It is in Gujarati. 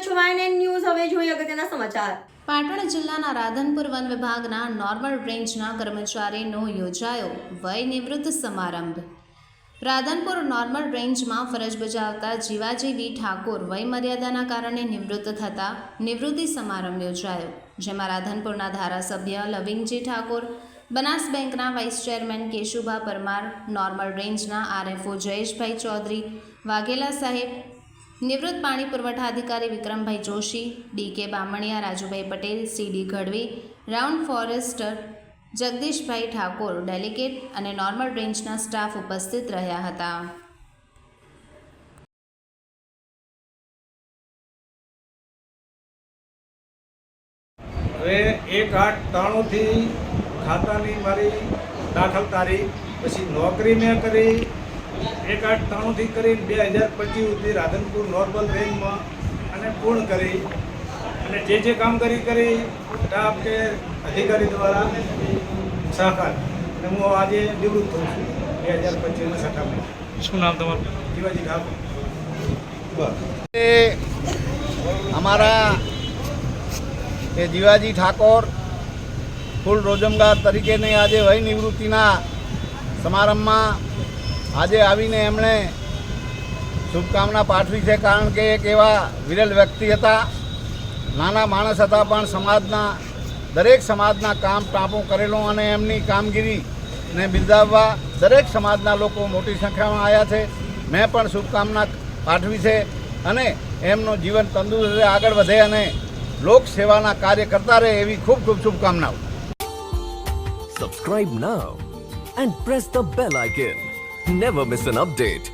છો YNN ન્યૂઝ। હવે જોઈએ અગત્યના સમાચાર। પાટણ જિલ્લાના રાધનપુર વન વિભાગના નોર્મલ રેન્જના કર્મચારીનો યોજાયો વય નિવૃત્ત સમારંભ। રાધનપુર નોર્મલ રેન્જમાં ફરજ બજાવતા જીવાજી વી ઠાકોર વયમર્યાદાના કારણે નિવૃત્ત થતા નિવૃત્તિ સમારંભ યોજાયો, જેમાં રાધનપુરના ધારાસભ્ય લવિંગજી ઠાકોર, બનાસ બેંકના vice chairman Keshubha Parmar, normal રેન્જના RFO જયેશભાઈ ચૌધરી, વાઘેલા સાહેબ, નિવૃત્ત પાણી પુરવઠા અધિકારી Vikrambhai Joshi, DK Bamaniya, Rajubhai Patel, CD Gadhvi, round forester Jagdishbhai Thakor, delegate અને નોર્મલ રેન્જના સ્ટાફ ઉપસ્થિત રહ્યા હતા। હવે 1/8/93 ખાતાની મારી દાખલ તારીખ, પછી નોકરી મેં કરી 1/8/93 કરી 2025 સુધી રાધનપુર નોર્મલ રેન્જમાં અને પૂર્ણ કરી, અને જે કામ કરી સ્ટાફ કે અધિકારી દ્વારા સહકાર, અને હું આજે નિવૃત્ત થઉં છું 2025ના સત્તામાં। શું નામ તમારું? જીવાજી ઠાકોર। हमारा ये जीवाजी ठाकोर फूल रोजमगार तरीके ने आज वही निवृत्तिना समारंभ में आज आवीने एमणे शुभकामना पाठवी है, कारण के एक एवा विरल व्यक्ति था, नाना माणस था, पण समाजना दरेक समाजना काम टाँपू करेलो अने एमनी कामगीरी ने बिरदाववा दरेक समाजना लोको मोटी संख्या में आया थे। मैं पण शुभकामना पाठवी है अने एमनो जीवन तंदुरुस्त आगळ वधे अने लोक सेवाना कार्य करता रहे एवी खूब खूब शुभकामनाओं। Subscribe now and press the bell icon. Never miss an update.